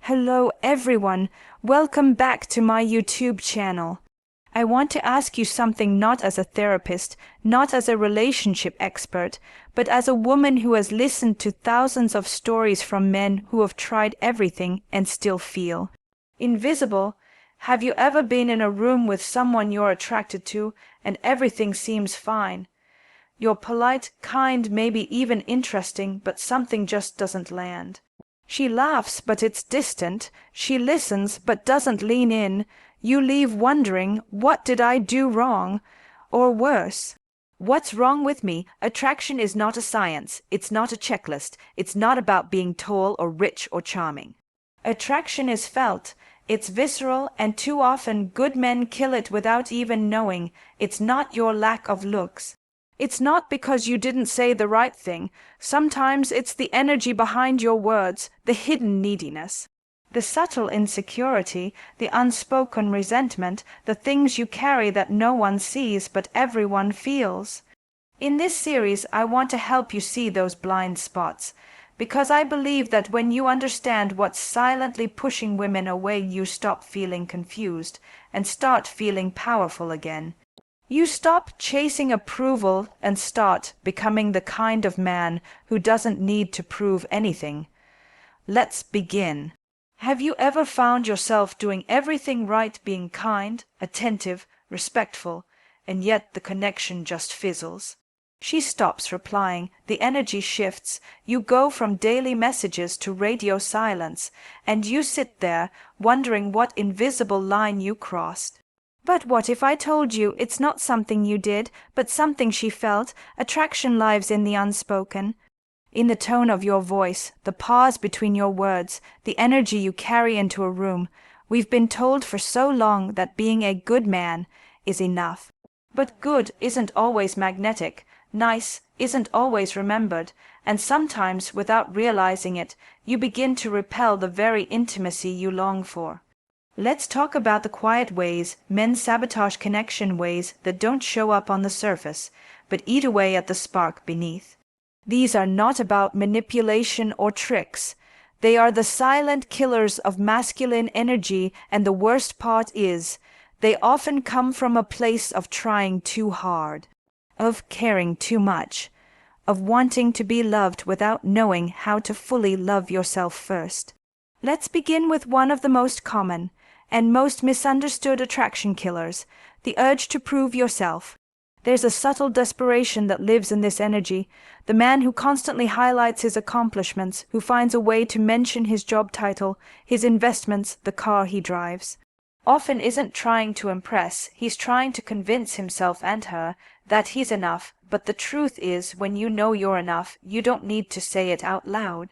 Hello everyone, welcome back to my YouTube channel. I want to ask you something not as a therapist, not as a relationship expert, but as a woman who has listened to thousands of stories from men who have tried everything and still feel invisible. Have you ever been in a room with someone you're attracted to and everything seems fine? You're polite, kind, maybe even interesting, but something just doesn't land. She laughs, but it's distant. She listens, but doesn't lean in. You leave wondering, what did I do wrong? Or worse, what's wrong with me? Attraction is not a science. It's not a checklist. It's not about being tall or rich or charming. Attraction is felt. It's visceral, and too often good men kill it without even knowing. It's not your lack of looks. It's not because you didn't say the right thing. Sometimes it's the energy behind your words, the hidden neediness, the subtle insecurity, the unspoken resentment, the things you carry that no one sees but everyone feels. In this series, I want to help you see those blind spots, because I believe that when you understand what's silently pushing women away, you stop feeling confused and start feeling powerful again. You stop chasing approval and start becoming the kind of man who doesn't need to prove anything. Let's begin. Have you ever found yourself doing everything right, being kind, attentive, respectful, and yet the connection just fizzles? She stops replying, the energy shifts, you go from daily messages to radio silence, and you sit there wondering what invisible line you crossed. But what if I told you it's not something you did, but something she felt? Attraction lives in the unspoken. In the tone of your voice, the pause between your words, the energy you carry into a room. We've been told for so long that being a good man is enough. But good isn't always magnetic. Nice isn't always remembered. And sometimes, without realizing it, you begin to repel the very intimacy you long for. Let's talk about the quiet ways men sabotage connection, ways that don't show up on the surface, but eat away at the spark beneath. These are not about manipulation or tricks. They are the silent killers of masculine energy, and the worst part is, they often come from a place of trying too hard, of caring too much, of wanting to be loved without knowing how to fully love yourself first. Let's begin with one of the most common and most misunderstood attraction killers, the urge to prove yourself. There's a subtle desperation that lives in this energy, the man who constantly highlights his accomplishments, who finds a way to mention his job title, his investments, the car he drives. Often isn't trying to impress, he's trying to convince himself and her that he's enough, but the truth is, when you know you're enough, you don't need to say it out loud.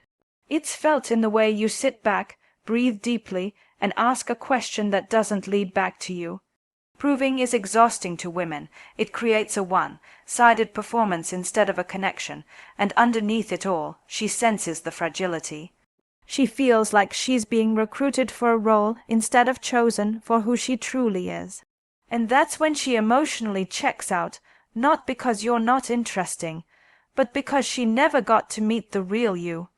It's felt in the way you sit back, breathe deeply, and ask a question that doesn't lead back to you. Proving is exhausting to women. It creates a one-sided performance instead of a connection, and underneath it all, she senses the fragility. She feels like she's being recruited for a role instead of chosen for who she truly is. And that's when she emotionally checks out, not because you're not interesting, but because she never got to meet the real you.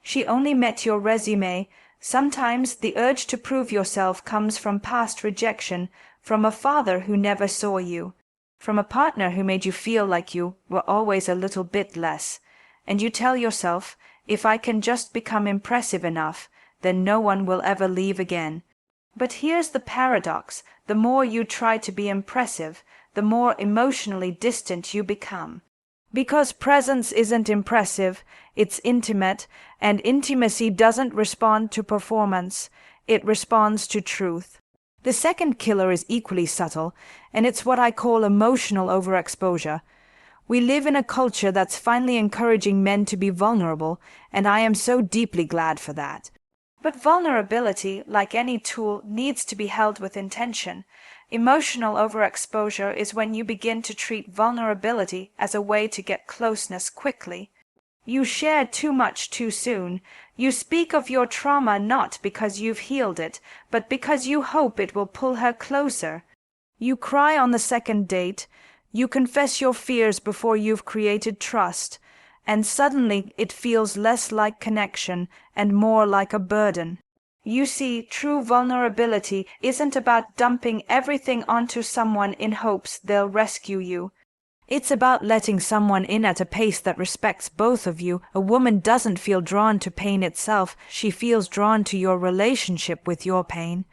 She only met your resume. Sometimes the urge to prove yourself comes from past rejection, from a father who never saw you, from a partner who made you feel like you were always a little bit less, and you tell yourself, if I can just become impressive enough, then no one will ever leave again. But here's the paradox, the more you try to be impressive, the more emotionally distant you become. Because presence isn't impressive, it's intimate, and intimacy doesn't respond to performance, it responds to truth. The second killer is equally subtle, and it's what I call emotional overexposure. We live in a culture that's finally encouraging men to be vulnerable, and I am so deeply glad for that. But vulnerability, like any tool, needs to be held with intention. Emotional overexposure is when you begin to treat vulnerability as a way to get closeness quickly. You share too much too soon. You speak of your trauma not because you've healed it, but because you hope it will pull her closer. You cry on the second date. You confess your fears before you've created trust, and suddenly it feels less like connection and more like a burden. You see, true vulnerability isn't about dumping everything onto someone in hopes they'll rescue you. It's about letting someone in at a pace that respects both of you. A woman doesn't feel drawn to pain itself, she feels drawn to your relationship with your pain.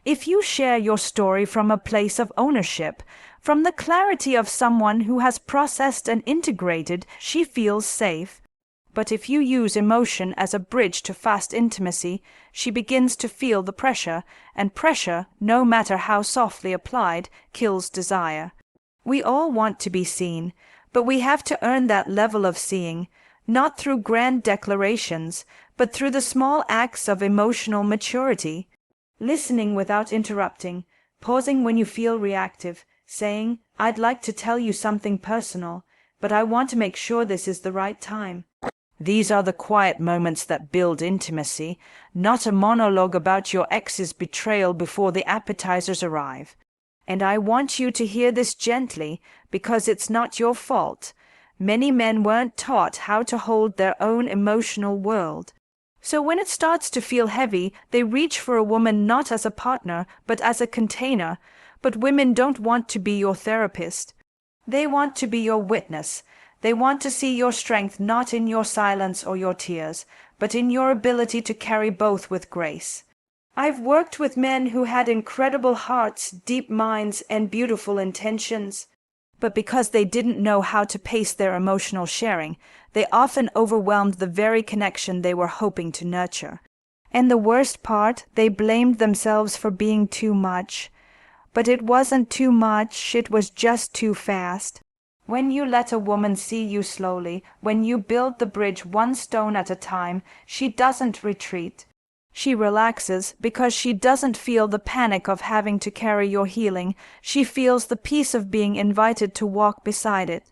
If you share your story from a place of ownership, from the clarity of someone who has processed and integrated, she feels safe. But if you use emotion as a bridge to fast intimacy, she begins to feel the pressure, and pressure, no matter how softly applied, kills desire. We all want to be seen, but we have to earn that level of seeing, not through grand declarations, but through the small acts of emotional maturity. Listening without interrupting, pausing when you feel reactive, saying, "I'd like to tell you something personal, but I want to make sure this is the right time." These are the quiet moments that build intimacy, not a monologue about your ex's betrayal before the appetizers arrive. And I want you to hear this gently, because it's not your fault. Many men weren't taught how to hold their own emotional world. So when it starts to feel heavy, they reach for a woman not as a partner, but as a container. But women don't want to be your therapist. They want to be your witness. They want to see your strength not in your silence or your tears, but in your ability to carry both with grace. I've worked with men who had incredible hearts, deep minds, and beautiful intentions. But because they didn't know how to pace their emotional sharing, they often overwhelmed the very connection they were hoping to nurture. And the worst part, they blamed themselves for being too much. But it wasn't too much, it was just too fast. When you let a woman see you slowly, when you build the bridge one stone at a time, she doesn't retreat. She relaxes because she doesn't feel the panic of having to carry your healing. She feels the peace of being invited to walk beside it.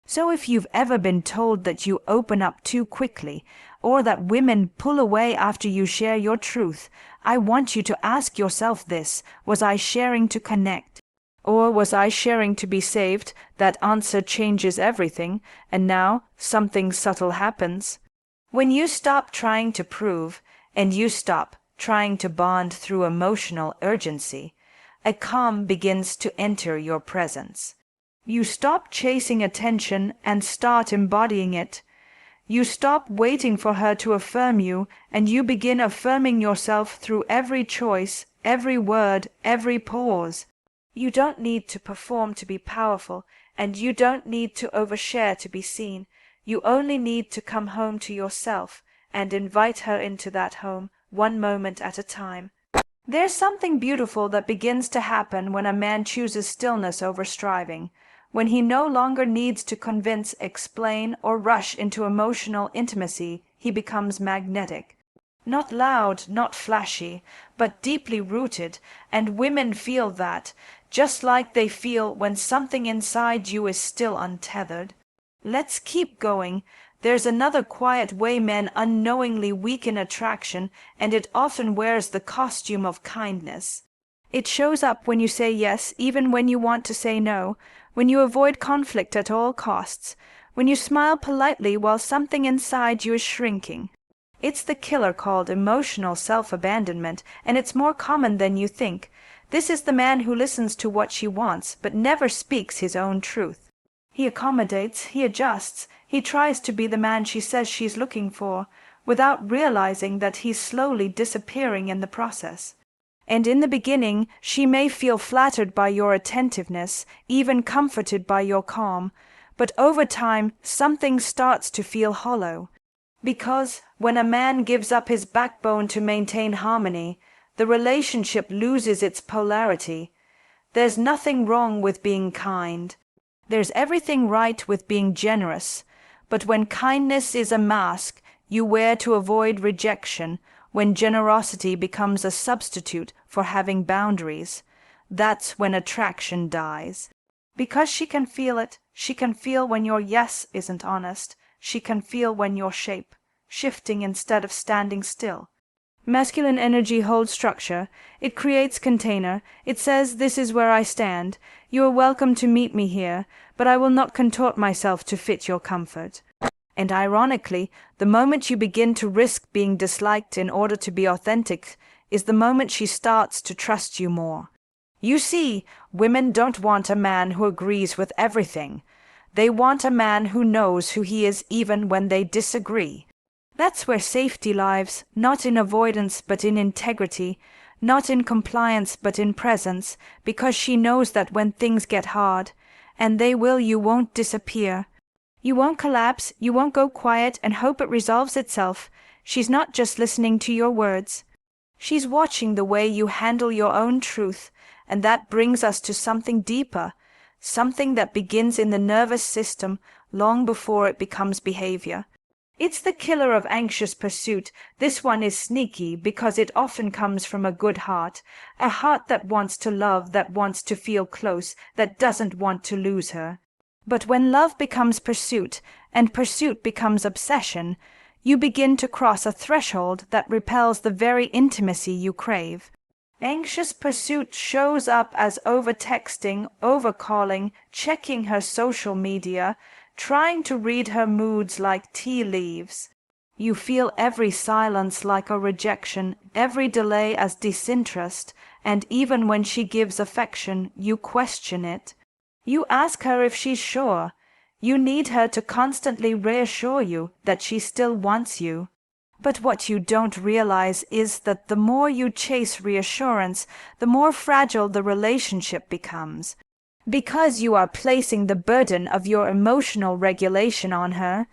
So if you've ever been told that you open up too quickly, or that women pull away after you share your truth, I want you to ask yourself this: was I sharing to connect? Or was I sharing to be saved? That answer changes everything, and now something subtle happens. When you stop trying to prove, and you stop trying to bond through emotional urgency, a calm begins to enter your presence. You stop chasing attention and start embodying it. You stop waiting for her to affirm you, and you begin affirming yourself through every choice, every word, every pause. You don't need to perform to be powerful, and you don't need to overshare to be seen. You only need to come home to yourself and invite her into that home, one moment at a time. There's something beautiful that begins to happen when a man chooses stillness over striving, when he no longer needs to convince, explain, or rush into emotional intimacy. He becomes magnetic. Not loud, not flashy, but deeply rooted, and women feel that, just like they feel when something inside you is still untethered. Let's keep going. There's another quiet way men unknowingly weaken attraction, and it often wears the costume of kindness. It shows up when you say yes, even when you want to say no, when you avoid conflict at all costs, when you smile politely while something inside you is shrinking. It's the killer called emotional self-abandonment, and it's more common than you think. This is the man who listens to what she wants, but never speaks his own truth. He accommodates, he adjusts, he tries to be the man she says she's looking for, without realizing that he's slowly disappearing in the process. And in the beginning, she may feel flattered by your attentiveness, even comforted by your calm, but over time, something starts to feel hollow. Because when a man gives up his backbone to maintain harmony, the relationship loses its polarity. There's nothing wrong with being kind. There's everything right with being generous. But when kindness is a mask you wear to avoid rejection, when generosity becomes a substitute for having boundaries, that's when attraction dies. Because she can feel it. She can feel when your yes isn't honest. She can feel when your shape, shifting instead of standing still. Masculine energy holds structure. It creates container. It says, "This is where I stand. You are welcome to meet me here, but I will not contort myself to fit your comfort." And ironically, the moment you begin to risk being disliked in order to be authentic is the moment she starts to trust you more. You see, women don't want a man who agrees with everything. They want a man who knows who he is even when they disagree. That's where safety lies, not in avoidance but in integrity, not in compliance but in presence, because she knows that when things get hard, and they will, you won't disappear. You won't collapse, you won't go quiet and hope it resolves itself. She's not just listening to your words. She's watching the way you handle your own truth, and that brings us to something deeper, something that begins in the nervous system long before it becomes behavior. It's the killer of anxious pursuit. This one is sneaky because it often comes from a good heart, a heart that wants to love, that wants to feel close, that doesn't want to lose her. But when love becomes pursuit, and pursuit becomes obsession, you begin to cross a threshold that repels the very intimacy you crave. Anxious pursuit shows up as over-texting, over-calling, checking her social media, trying to read her moods like tea leaves. You feel every silence like a rejection, every delay as disinterest, and even when she gives affection, you question it. You ask her if she's sure. You need her to constantly reassure you that she still wants you. But what you don't realize is that the more you chase reassurance, the more fragile the relationship becomes. Because you are placing the burden of your emotional regulation on her,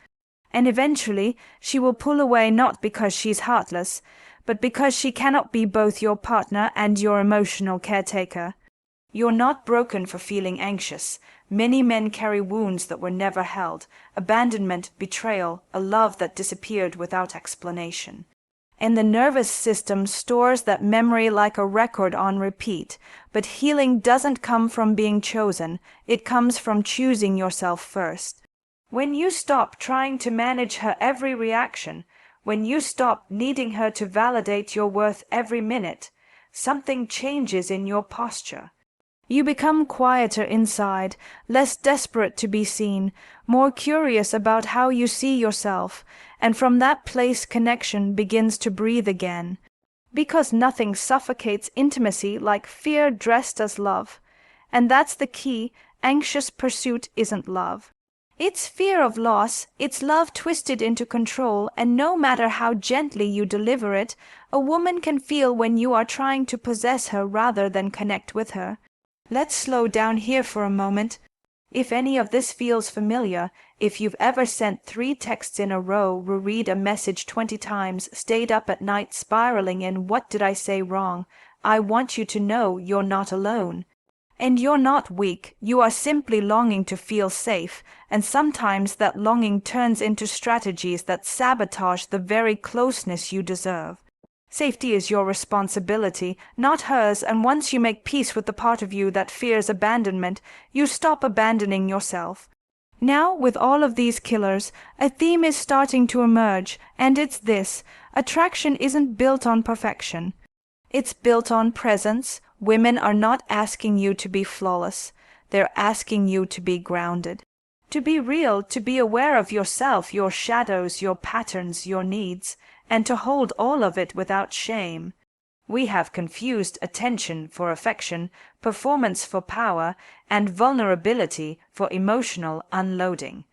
and eventually she will pull away not because she's heartless, but because she cannot be both your partner and your emotional caretaker. You're not broken for feeling anxious. Many men carry wounds that were never held, abandonment, betrayal, a love that disappeared without explanation. And the nervous system stores that memory like a record on repeat, but healing doesn't come from being chosen, it comes from choosing yourself first. When you stop trying to manage her every reaction, when you stop needing her to validate your worth every minute, something changes in your posture. You become quieter inside, less desperate to be seen, more curious about how you see yourself, and from that place connection begins to breathe again. Because nothing suffocates intimacy like fear dressed as love. And that's the key, anxious pursuit isn't love. It's fear of loss, it's love twisted into control, and no matter how gently you deliver it, a woman can feel when you are trying to possess her rather than connect with her. Let's slow down here for a moment. If any of this feels familiar, if you've ever sent 3 texts in a row, reread a message 20 times, stayed up at night spiraling in "What did I say wrong?" I want you to know you're not alone. And you're not weak, you are simply longing to feel safe, and sometimes that longing turns into strategies that sabotage the very closeness you deserve. Safety is your responsibility, not hers, and once you make peace with the part of you that fears abandonment, you stop abandoning yourself. Now, with all of these killers, a theme is starting to emerge, and it's this: attraction isn't built on perfection. It's built on presence. Women are not asking you to be flawless. They're asking you to be grounded. To be real, to be aware of yourself, your shadows, your patterns, your needs, and to hold all of it without shame. We have confused attention for affection, performance for power, and vulnerability for emotional unloading.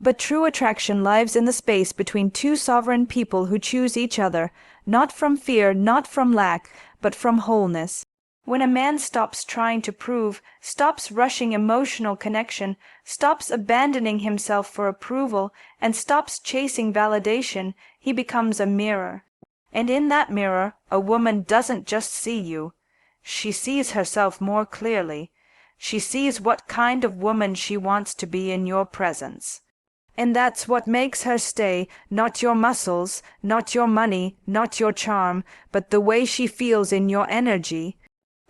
But true attraction lives in the space between 2 sovereign people who choose each other, not from fear, not from lack, but from wholeness. When a man stops trying to prove, stops rushing emotional connection, stops abandoning himself for approval, and stops chasing validation, he becomes a mirror. And in that mirror, a woman doesn't just see you. She sees herself more clearly. She sees what kind of woman she wants to be in your presence. And that's what makes her stay, not your muscles, not your money, not your charm, but the way she feels in your energy.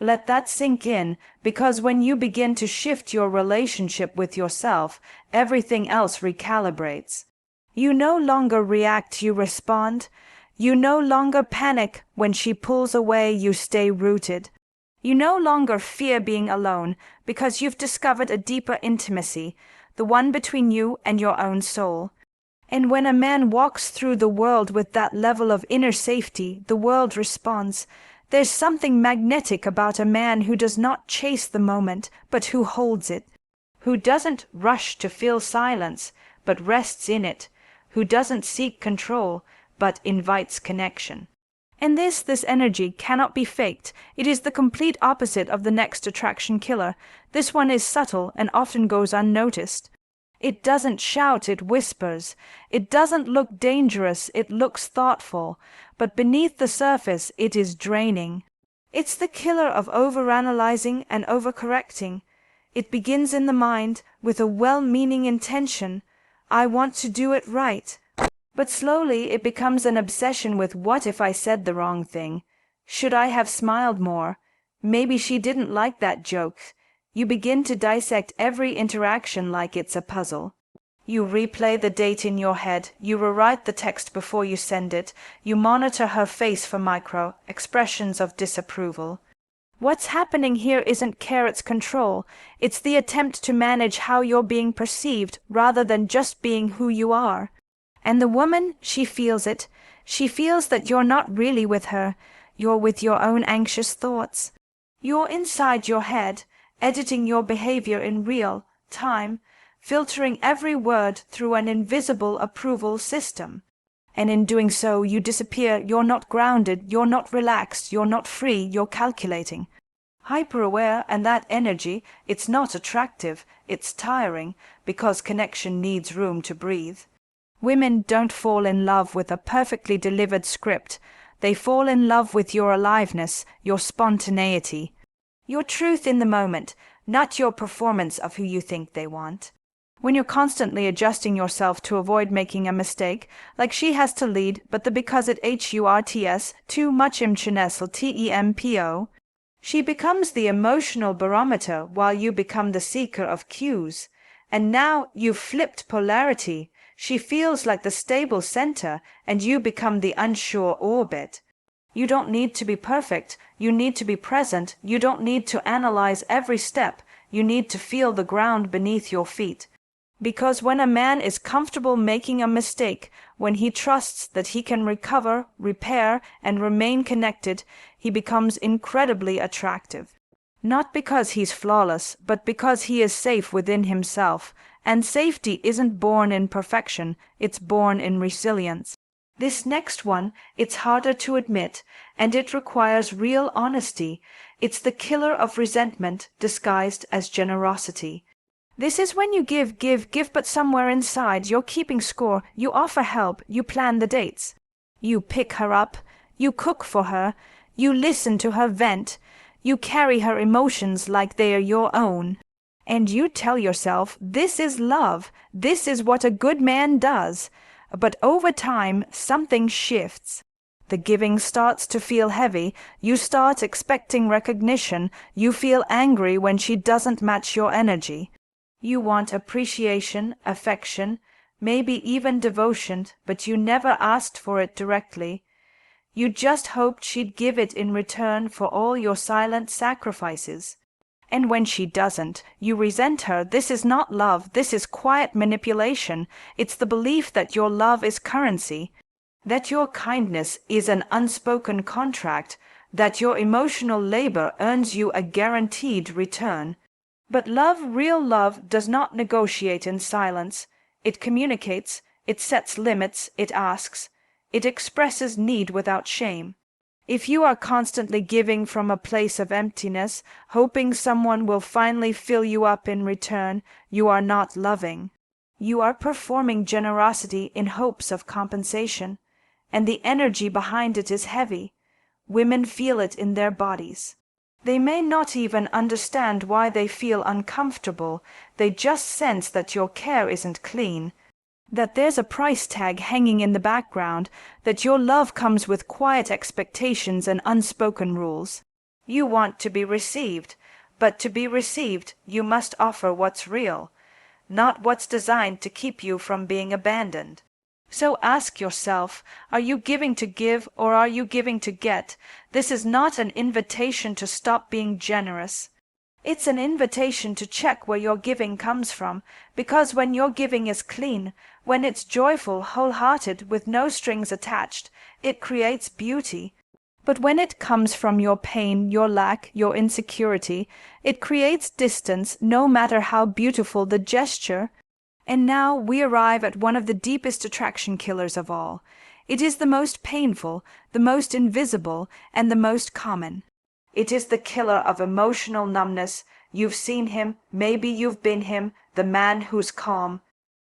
Let that sink in, because when you begin to shift your relationship with yourself, everything else recalibrates. You no longer react, you respond. You no longer panic. When she pulls away, you stay rooted. You no longer fear being alone, because you've discovered a deeper intimacy, the one between you and your own soul. And when a man walks through the world with that level of inner safety, the world responds. There's something magnetic about a man who does not chase the moment, but who holds it, who doesn't rush to fill silence, but rests in it, who doesn't seek control, but invites connection. And this energy cannot be faked. It is the complete opposite of the next attraction killer. This one is subtle and often goes unnoticed. It doesn't shout, it whispers. It doesn't look dangerous, it looks thoughtful. But beneath the surface, it is draining. It's the killer of overanalyzing and overcorrecting. It begins in the mind with a well-meaning intention. I want to do it right. But slowly it becomes an obsession with what if I said the wrong thing? Should I have smiled more? Maybe she didn't like that joke. You begin to dissect every interaction like it's a puzzle. You replay the date in your head, you rewrite the text before you send it, you monitor her face for micro expressions of disapproval. What's happening here isn't Carrot's control, it's the attempt to manage how you're being perceived rather than just being who you are. And the woman, she feels it. She feels that you're not really with her, you're with your own anxious thoughts. You're inside your head, editing your behavior in real time, filtering every word through an invisible approval system. And in doing so, you disappear. You're not grounded, you're not relaxed, you're not free, you're calculating. Hyper-aware, and that energy, it's not attractive, it's tiring, because connection needs room to breathe. Women don't fall in love with a perfectly delivered script. They fall in love with your aliveness, your spontaneity. Your truth in the moment, not your performance of who you think they want. When you're constantly adjusting yourself to avoid making a mistake, like she has to lead, but the because it hurts, too much imchinessel tempo, she becomes the emotional barometer while you become the seeker of cues. And now you've flipped polarity. She feels like the stable center, and you become the unsure orbit. You don't need to be perfect, you need to be present, you don't need to analyze every step, you need to feel the ground beneath your feet. Because when a man is comfortable making a mistake, when he trusts that he can recover, repair, and remain connected, he becomes incredibly attractive. Not because he's flawless, but because he is safe within himself, and safety isn't born in perfection, it's born in resilience. This next one, it's harder to admit, and it requires real honesty. It's the killer of resentment disguised as generosity. This is when you give, but somewhere inside you're keeping score, you offer help, you plan the dates. You pick her up, you cook for her, you listen to her vent, you carry her emotions like they are your own. And you tell yourself, this is love, this is what a good man does. But over time, something shifts. The giving starts to feel heavy, you start expecting recognition, you feel angry when she doesn't match your energy. You want appreciation, affection, maybe even devotion, but you never asked for it directly. You just hoped she'd give it in return for all your silent sacrifices. And when she doesn't, you resent her. This is not love, this is quiet manipulation. It's the belief that your love is currency, that your kindness is an unspoken contract, that your emotional labor earns you a guaranteed return. But love, real love, does not negotiate in silence. It communicates, it sets limits, it asks, it expresses need without shame. If you are constantly giving from a place of emptiness, hoping someone will finally fill you up in return, you are not loving. You are performing generosity in hopes of compensation, and the energy behind it is heavy. Women feel it in their bodies. They may not even understand why they feel uncomfortable, they just sense that your care isn't clean, that there's a price tag hanging in the background, that your love comes with quiet expectations and unspoken rules. You want to be received, but to be received you must offer what's real, not what's designed to keep you from being abandoned. So ask yourself, are you giving to give or are you giving to get? This is not an invitation to stop being generous. It's an invitation to check where your giving comes from, because when your giving is clean, When it's joyful, wholehearted, with no strings attached, it creates beauty. But when it comes from your pain, your lack, your insecurity, it creates distance, no matter how beautiful the gesture. And now we arrive at one of the deepest attraction killers of all. It is the most painful, the most invisible, and the most common. It is the killer of emotional numbness. You've seen him, maybe you've been him, the man who's calm,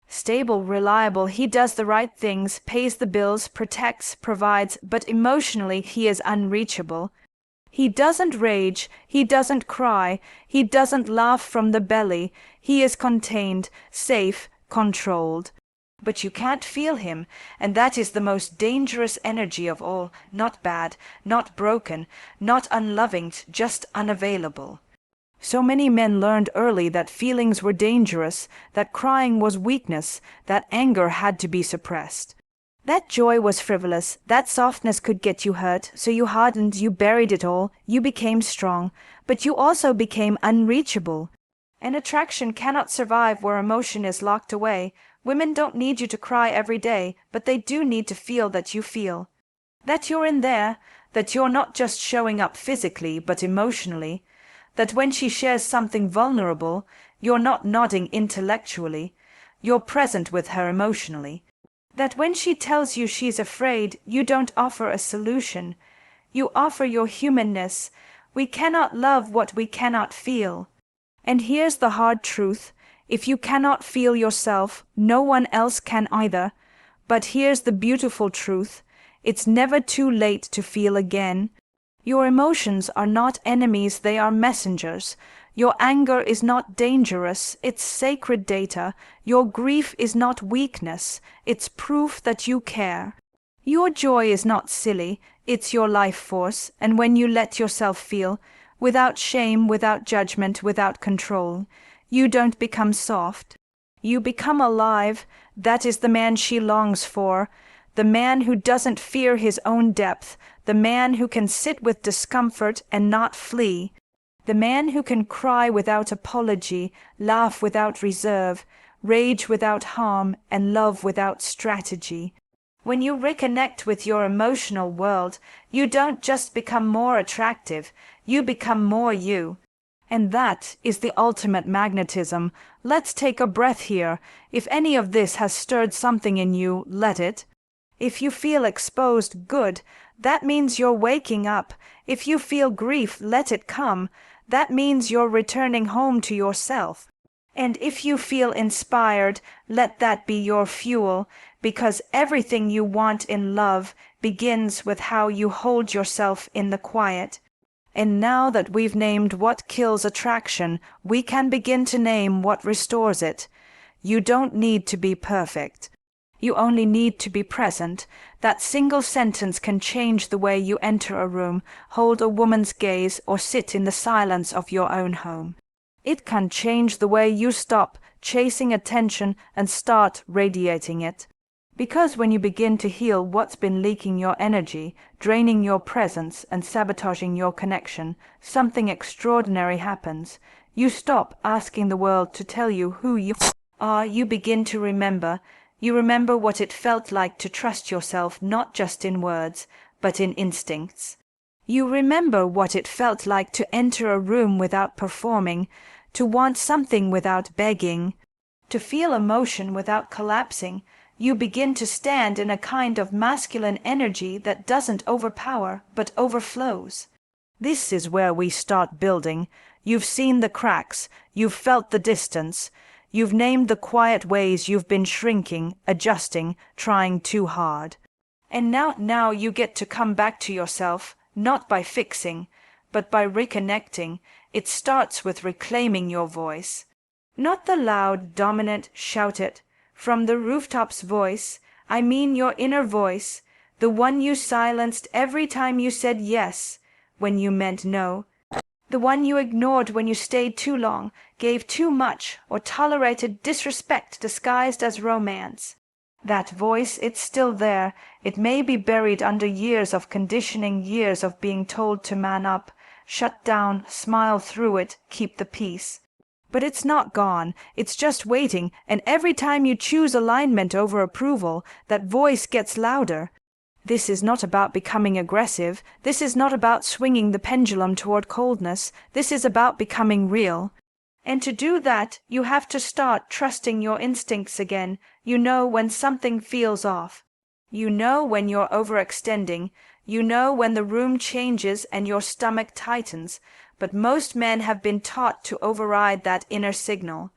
stable, reliable, he does the right things, pays the bills, protects, provides, but emotionally he is unreachable. He doesn't rage, he doesn't cry, he doesn't laugh from the belly, he is contained, safe, controlled. But you can't feel him, and that is the most dangerous energy of all, not bad, not broken, not unloving, just unavailable. So many men learned early that feelings were dangerous, that crying was weakness, that anger had to be suppressed. That joy was frivolous, that softness could get you hurt, so you hardened, you buried it all, you became strong, but you also became unreachable. An attraction cannot survive where emotion is locked away. Women don't need you to cry every day, but they do need to feel that you feel. That you're in there, that you're not just showing up physically, but emotionally. That when she shares something vulnerable, you're not nodding intellectually, you're present with her emotionally. That when she tells you she's afraid, you don't offer a solution. You offer your humanness. We cannot love what we cannot feel. And here's the hard truth. If you cannot feel yourself, no one else can either. But here's the beautiful truth. It's never too late to feel again. Your emotions are not enemies, they are messengers. Your anger is not dangerous, it's sacred data. Your grief is not weakness, it's proof that you care. Your joy is not silly, it's your life force, and when you let yourself feel, without shame, without judgment, without control, you don't become soft. You become alive. That is the man she longs for. The man who doesn't fear his own depth, the man who can sit with discomfort and not flee, the man who can cry without apology, laugh without reserve, rage without harm, and love without strategy. When you reconnect with your emotional world, you don't just become more attractive, you become more you. And that is the ultimate magnetism. Let's take a breath here. If any of this has stirred something in you, let it. If you feel exposed, good. That means you're waking up. If you feel grief, let it come. That means you're returning home to yourself. And if you feel inspired, let that be your fuel, because everything you want in love begins with how you hold yourself in the quiet. And now that we've named what kills attraction, we can begin to name what restores it. You don't need to be perfect. You only need to be present. That single sentence can change the way you enter a room, hold a woman's gaze, or sit in the silence of your own home. It can change the way you stop chasing attention and start radiating it. Because when you begin to heal what's been leaking your energy, draining your presence, and sabotaging your connection, something extraordinary happens. You stop asking the world to tell you who you are. You begin to remember. You remember what it felt like to trust yourself not just in words, but in instincts. You remember what it felt like to enter a room without performing, to want something without begging, to feel emotion without collapsing. You begin to stand in a kind of masculine energy that doesn't overpower, but overflows. This is where we start building. You've seen the cracks, you've felt the distance. You've named the quiet ways you've been shrinking, adjusting, trying too hard. And now you get to come back to yourself, not by fixing, but by reconnecting. It starts with reclaiming your voice. Not the loud, dominant, shout it, from the rooftops voice. I mean your inner voice, the one you silenced every time you said yes when you meant no. The one you ignored when you stayed too long, gave too much, or tolerated disrespect disguised as romance. That voice, it's still there. It may be buried under years of conditioning, years of being told to man up, shut down, smile through it, keep the peace. But it's not gone, it's just waiting, and every time you choose alignment over approval, that voice gets louder. This is not about becoming aggressive, this is not about swinging the pendulum toward coldness, this is about becoming real. And to do that, you have to start trusting your instincts again. You know when something feels off. You know when you're overextending. You know when the room changes and your stomach tightens. But most men have been taught to override that inner signal.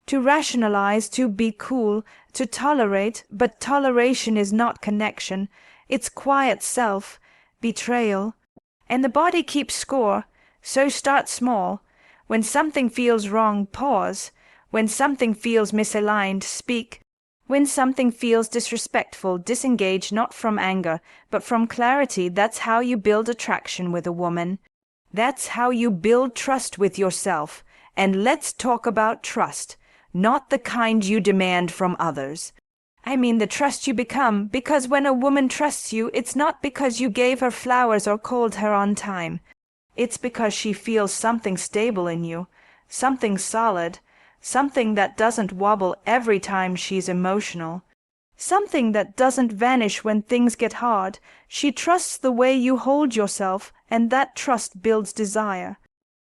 To rationalize, to be cool, to tolerate, but toleration is not connection. It's quiet self, betrayal. And the body keeps score, so start small. When something feels wrong, pause. When something feels misaligned, speak. When something feels disrespectful, disengage not from anger, but from clarity. That's how you build attraction with a woman. That's how you build trust with yourself. And let's talk about trust, not the kind you demand from others. I mean the trust you become, because when a woman trusts you, it's not because you gave her flowers or called her on time. It's because she feels something stable in you, something solid, something that doesn't wobble every time she's emotional, something that doesn't vanish when things get hard. She trusts the way you hold yourself, and that trust builds desire.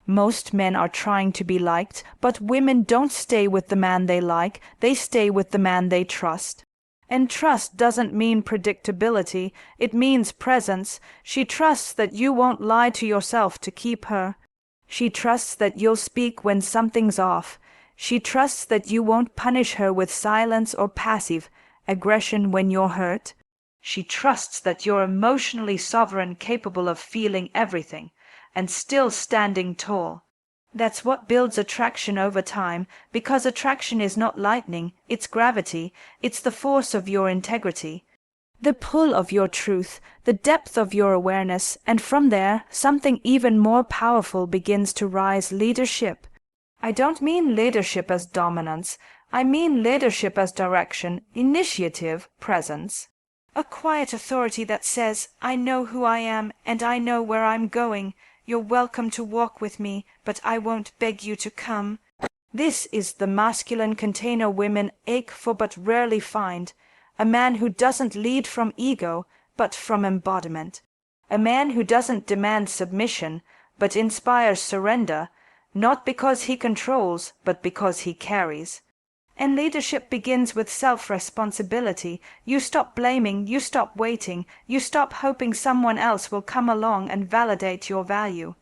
Most men are trying to be liked, but women don't stay with the man they like, they stay with the man they trust. And trust doesn't mean predictability, it means presence. She trusts that you won't lie to yourself to keep her. She trusts that you'll speak when something's off. She trusts that you won't punish her with silence or passive aggression when you're hurt. She trusts that you're emotionally sovereign, capable of feeling everything, and still standing tall. That's what builds attraction over time, because attraction is not lightning, it's gravity, it's the force of your integrity, the pull of your truth, the depth of your awareness, and from there something even more powerful begins to rise: leadership. I don't mean leadership as dominance, I mean leadership as direction, initiative, presence. A quiet authority that says, I know who I am and I know where I'm going. You're welcome to walk with me, but I won't beg you to come. This is the masculine container women ache for but rarely find. A man who doesn't lead from ego, but from embodiment. A man who doesn't demand submission, but inspires surrender, not because he controls, but because he carries. And leadership begins with self-responsibility. You stop blaming, you stop waiting, you stop hoping someone else will come along and validate your value.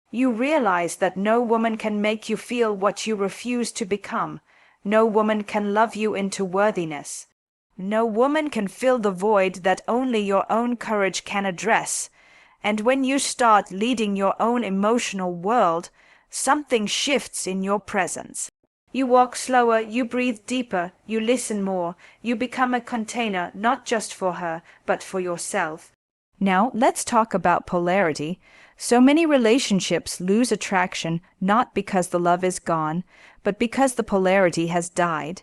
You realize that no woman can make you feel what you refuse to become. No woman can love you into worthiness. No woman can fill the void that only your own courage can address. And when you start leading your own emotional world, something shifts in your presence. You walk slower, you breathe deeper, you listen more, you become a container not just for her, but for yourself. Now, let's talk about polarity. So many relationships lose attraction not because the love is gone, but because the polarity has died.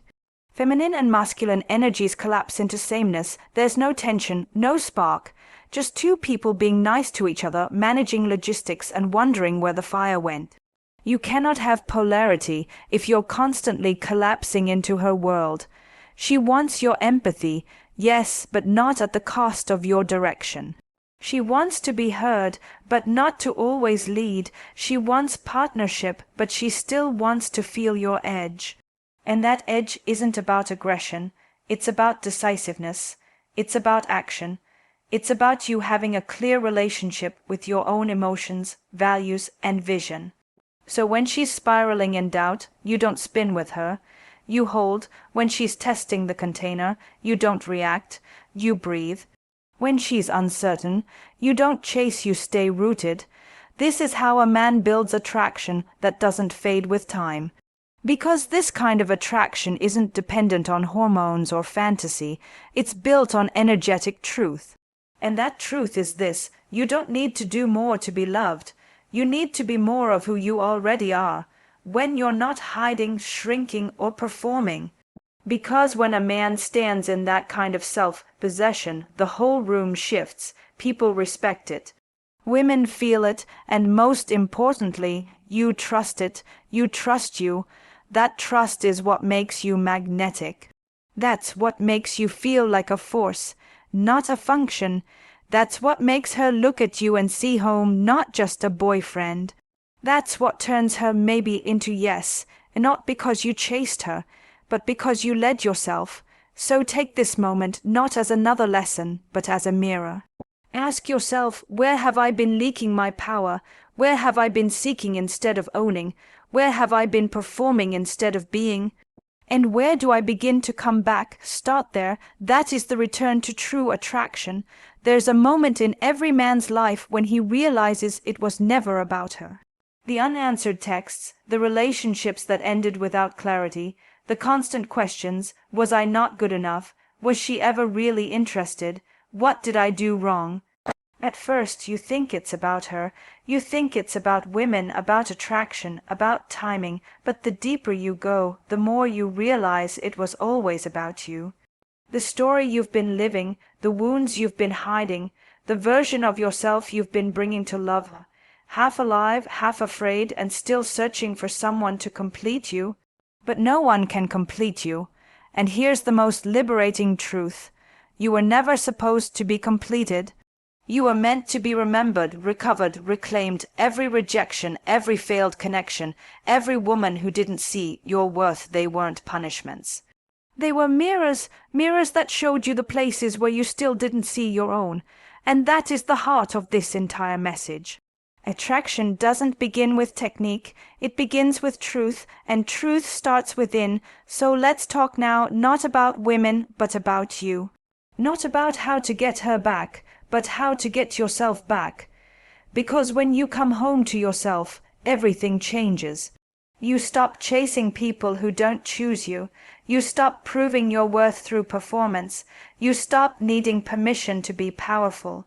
Feminine and masculine energies collapse into sameness. There's no tension, no spark, just two people being nice to each other, managing logistics and wondering where the fire went. You cannot have polarity if you're constantly collapsing into her world. She wants your empathy, yes, but not at the cost of your direction. She wants to be heard, but not to always lead. She wants partnership, but she still wants to feel your edge. And that edge isn't about aggression. It's about decisiveness. It's about action. It's about you having a clear relationship with your own emotions, values, and vision. So when she's spiraling in doubt, you don't spin with her. You hold. When she's testing the container, you don't react. You breathe. When she's uncertain, you don't chase, you stay rooted. This is how a man builds attraction that doesn't fade with time. Because this kind of attraction isn't dependent on hormones or fantasy, it's built on energetic truth. And that truth is this: you don't need to do more to be loved. You need to be more of who you already are, when you're not hiding, shrinking, or performing. Because when a man stands in that kind of self-possession, the whole room shifts. People respect it. Women feel it, and most importantly, you trust it. You trust you. That trust is what makes you magnetic. That's what makes you feel like a force, not a function. That's what makes her look at you and see home not just a boyfriend. That's what turns her maybe into yes, and not because you chased her, but because you led yourself. So take this moment not as another lesson, but as a mirror. Ask yourself, where have I been leaking my power? Where have I been seeking instead of owning? Where have I been performing instead of being? And where do I begin to come back? Start there. That is the return to true attraction. There's a moment in every man's life when he realizes it was never about her. The unanswered texts, the relationships that ended without clarity, the constant questions, was I not good enough? Was she ever really interested? What did I do wrong? At first you think it's about her, you think it's about women, about attraction, about timing, but the deeper you go, the more you realize it was always about you. The story you've been living, the wounds you've been hiding, the version of yourself you've been bringing to love her. Half alive, half afraid, and still searching for someone to complete you. But no one can complete you. And here's the most liberating truth. You were never supposed to be completed. You were meant to be remembered, recovered, reclaimed. Every rejection, every failed connection, every woman who didn't see your worth, they weren't punishments. They were mirrors, mirrors that showed you the places where you still didn't see your own. And that is the heart of this entire message. Attraction doesn't begin with technique, it begins with truth, and truth starts within. So let's talk now not about women, but about you. Not about how to get her back, but how to get yourself back. Because when you come home to yourself, everything changes. You stop chasing people who don't choose you. You stop proving your worth through performance. You stop needing permission to be powerful.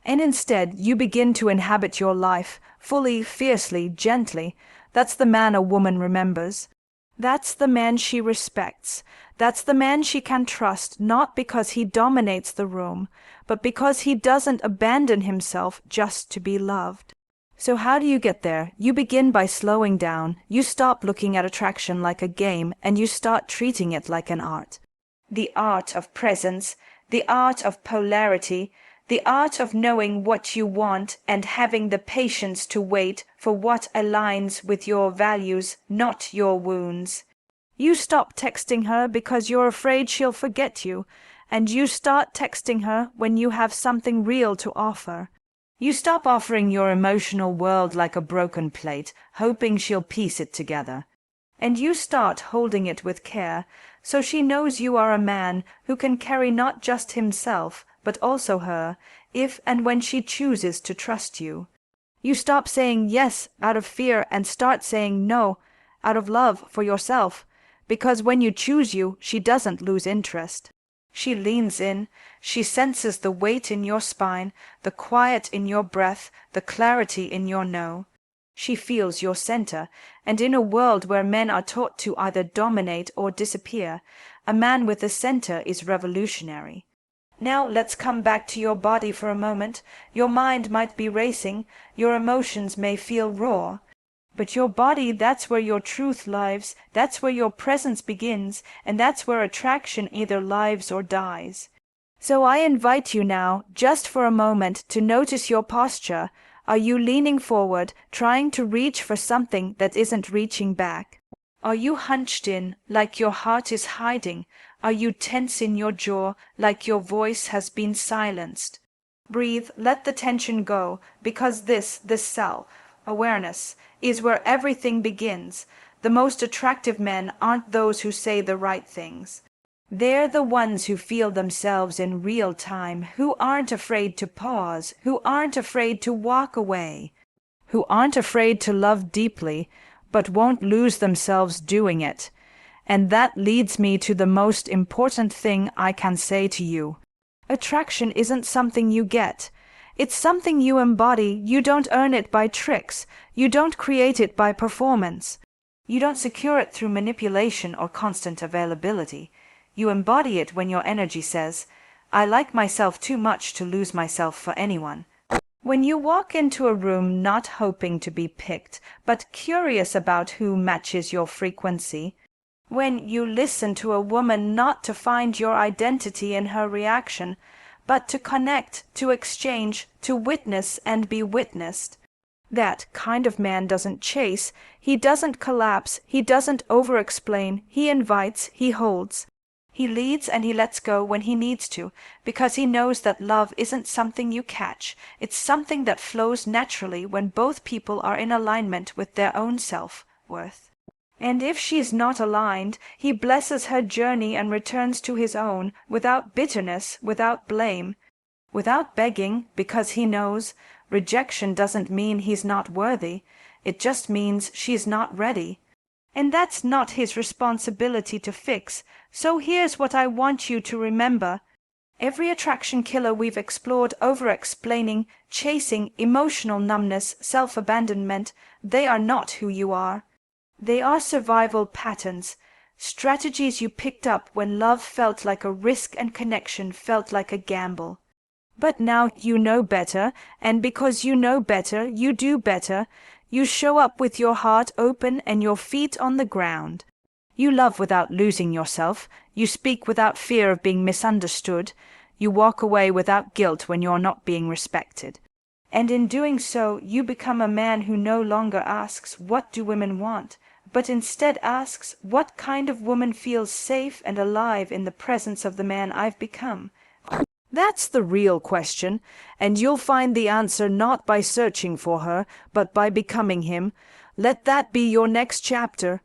And instead, you begin to inhabit your life, fully, fiercely, gently. That's the man a woman remembers. That's the man she respects. That's the man she can trust, not because he dominates the room, but because he doesn't abandon himself just to be loved. So how do you get there? You begin by slowing down. You stop looking at attraction like a game, and you start treating it like an art. The art of presence, the art of polarity, the art of knowing what you want and having the patience to wait for what aligns with your values, not your wounds. You stop texting her because you're afraid she'll forget you, and you start texting her when you have something real to offer. You stop offering your emotional world like a broken plate, hoping she'll piece it together. And you start holding it with care, so she knows you are a man who can carry not just himself, but also her, if and when she chooses to trust you. You stop saying yes out of fear and start saying no out of love for yourself, because when you choose you, she doesn't lose interest. She leans in, she senses the weight in your spine, the quiet in your breath, the clarity in your no. She feels your center, and in a world where men are taught to either dominate or disappear, a man with a center is revolutionary. Now let's come back to your body for a moment. Your mind might be racing, your emotions may feel raw. But your body, that's where your truth lives, that's where your presence begins, and that's where attraction either lives or dies. So I invite you now, just for a moment, to notice your posture. Are you leaning forward, trying to reach for something that isn't reaching back? Are you hunched in, like your heart is hiding? Are you tense in your jaw, like your voice has been silenced? Breathe, let the tension go, because this self-awareness, is where everything begins. The most attractive men aren't those who say the right things. They're the ones who feel themselves in real time, who aren't afraid to pause, who aren't afraid to walk away, who aren't afraid to love deeply, but won't lose themselves doing it. And that leads me to the most important thing I can say to you. Attraction isn't something you get. It's something you embody. You don't earn it by tricks. You don't create it by performance. You don't secure it through manipulation or constant availability. You embody it when your energy says, I like myself too much to lose myself for anyone. When you walk into a room not hoping to be picked, but curious about who matches your frequency, when you listen to a woman not to find your identity in her reaction, but to connect, to exchange, to witness and be witnessed, that kind of man doesn't chase, he doesn't collapse, he doesn't over-explain, he invites, he holds. He leads and he lets go when he needs to, because he knows that love isn't something you catch, it's something that flows naturally when both people are in alignment with their own self-worth. And if she's not aligned, he blesses her journey and returns to his own, without bitterness, without blame, without begging, because he knows rejection doesn't mean he's not worthy, it just means she's not ready. And that's not his responsibility to fix. So here's what I want you to remember. Every attraction killer we've explored, over-explaining, chasing, emotional numbness, self-abandonment, they are not who you are. They are survival patterns, strategies you picked up when love felt like a risk and connection felt like a gamble. But now you know better, and because you know better, you do better. You show up with your heart open and your feet on the ground. You love without losing yourself. You speak without fear of being misunderstood. You walk away without guilt when you're not being respected. And in doing so, you become a man who no longer asks, "What do women want?" but instead asks, "What kind of woman feels safe and alive in the presence of the man I've become?" That's the real question, and you'll find the answer not by searching for her, but by becoming him. Let that be your next chapter.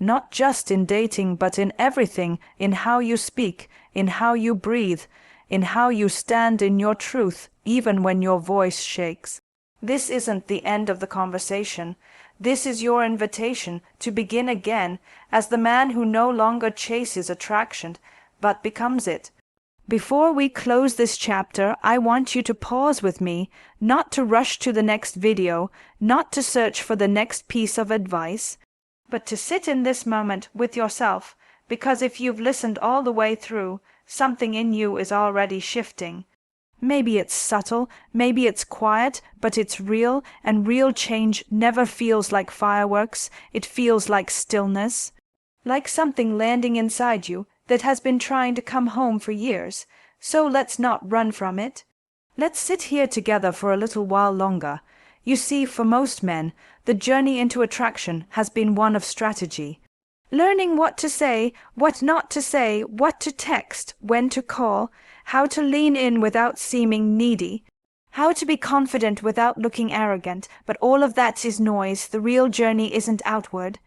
Not just in dating, but in everything, in how you speak, in how you breathe, in how you stand in your truth, even when your voice shakes. This isn't the end of the conversation. This is your invitation to begin again as the man who no longer chases attraction, but becomes it. Before we close this chapter, I want you to pause with me, not to rush to the next video, not to search for the next piece of advice, but to sit in this moment with yourself, because if you've listened all the way through, something in you is already shifting. Maybe it's subtle, maybe it's quiet, but it's real, and real change never feels like fireworks, it feels like stillness, like something landing inside you that has been trying to come home for years. So let's not run from it. Let's sit here together for a little while longer. You see, for most men, the journey into attraction has been one of strategy. Learning what to say, what not to say, what to text, when to call, how to lean in without seeming needy, how to be confident without looking arrogant, but all of that is noise. The real journey isn't outward.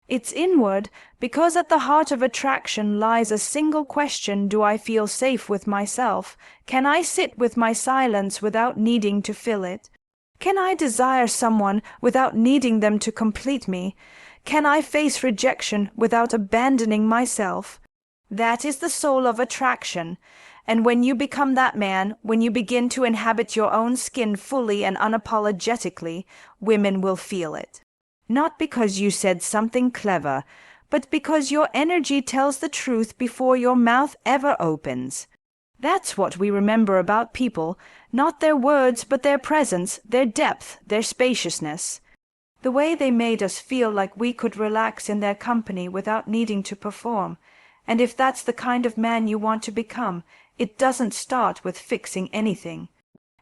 It's inward, because at the heart of attraction lies a single question: do I feel safe with myself? Can I sit with my silence without needing to fill it? Can I desire someone without needing them to complete me? Can I face rejection without abandoning myself? That is the soul of attraction. And when you become that man, when you begin to inhabit your own skin fully and unapologetically, women will feel it. Not because you said something clever, but because your energy tells the truth before your mouth ever opens. That's what we remember about people, not their words, but their presence, their depth, their spaciousness. The way they made us feel like we could relax in their company without needing to perform. And if that's the kind of man you want to become, it doesn't start with fixing anything.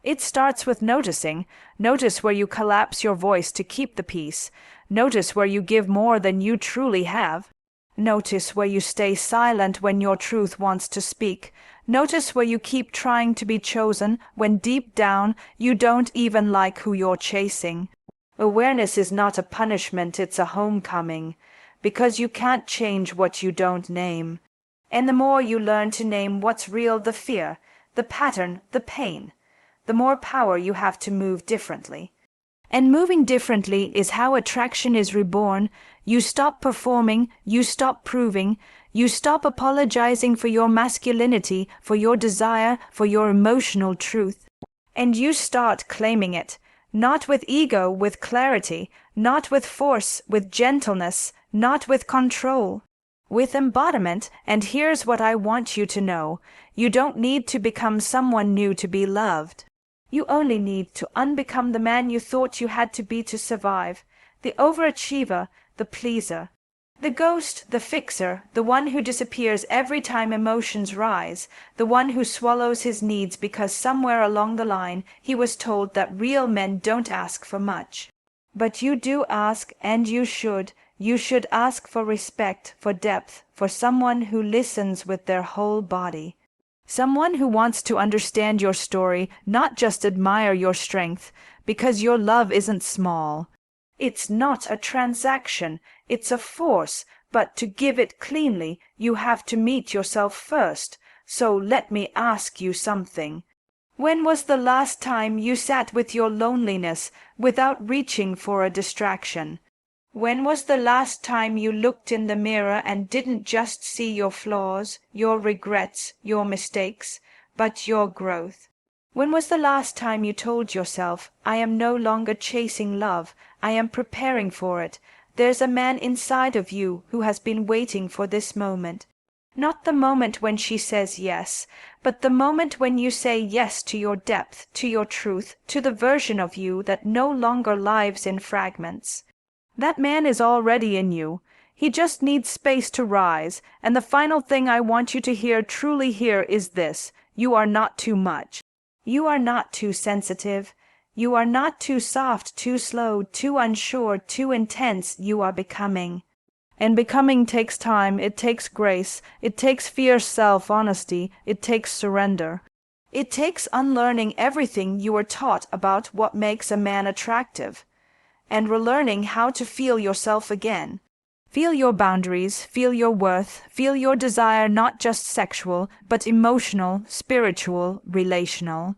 It starts with noticing. Notice where you collapse your voice to keep the peace. Notice where you give more than you truly have. Notice where you stay silent when your truth wants to speak. Notice where you keep trying to be chosen when deep down you don't even like who you're chasing. Awareness is not a punishment, it's a homecoming, because you can't change what you don't name. And the more you learn to name what's real, the fear, the pattern, the pain, the more power you have to move differently. And moving differently is how attraction is reborn. You stop performing, you stop proving, you stop apologizing for your masculinity, for your desire, for your emotional truth. And you start claiming it, not with ego, with clarity, not with force, with gentleness, not with control, with embodiment. And here's what I want you to know: you don't need to become someone new to be loved. You only need to unbecome the man you thought you had to be to survive. The overachiever, the pleaser. The ghost, the fixer, the one who disappears every time emotions rise, the one who swallows his needs because somewhere along the line he was told that real men don't ask for much. But you do ask, and you should. You should ask for respect, for depth, for someone who listens with their whole body. Someone who wants to understand your story, not just admire your strength, because your love isn't small. It's not a transaction, it's a force, but to give it cleanly, you have to meet yourself first. So let me ask you something. When was the last time you sat with your loneliness without reaching for a distraction? When was the last time you looked in the mirror and didn't just see your flaws, your regrets, your mistakes, but your growth? When was the last time you told yourself, I am no longer chasing love, I am preparing for it. There's a man inside of you who has been waiting for this moment. Not the moment when she says yes, but the moment when you say yes to your depth, to your truth, to the version of you that no longer lives in fragments. That man is already in you. He just needs space to rise, and the final thing I want you to hear, truly hear, is this: you are not too much. You are not too sensitive. You are not too soft, too slow, too unsure, too intense. You are becoming. And becoming takes time, it takes grace, it takes fierce self-honesty, it takes surrender. It takes unlearning everything you were taught about what makes a man attractive, and relearning how to feel yourself again. Feel your boundaries, feel your worth, feel your desire, not just sexual, but emotional, spiritual, relational.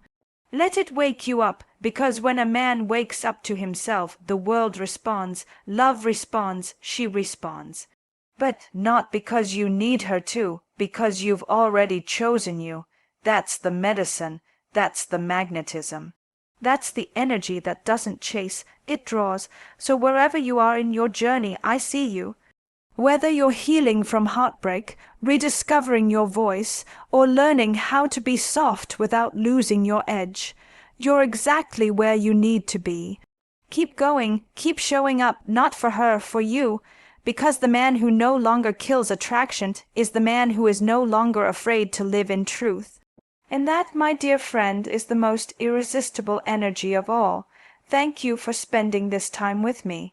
Let it wake you up, because when a man wakes up to himself, the world responds, love responds, she responds. But not because you need her to, because you've already chosen you. That's the medicine, that's the magnetism. That's the energy that doesn't chase, it draws. So wherever you are in your journey, I see you. Whether you're healing from heartbreak, rediscovering your voice, or learning how to be soft without losing your edge, you're exactly where you need to be. Keep going, keep showing up, not for her, for you, because the man who no longer kills attraction is the man who is no longer afraid to live in truth. And that, my dear friend, is the most irresistible energy of all. Thank you for spending this time with me.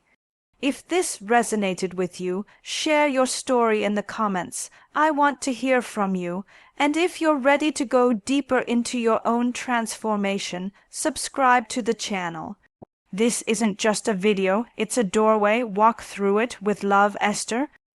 If this resonated with you, share your story in the comments. I want to hear from you. And if you're ready to go deeper into your own transformation, subscribe to the channel. This isn't just a video, it's a doorway. Walk through it with love, Esther.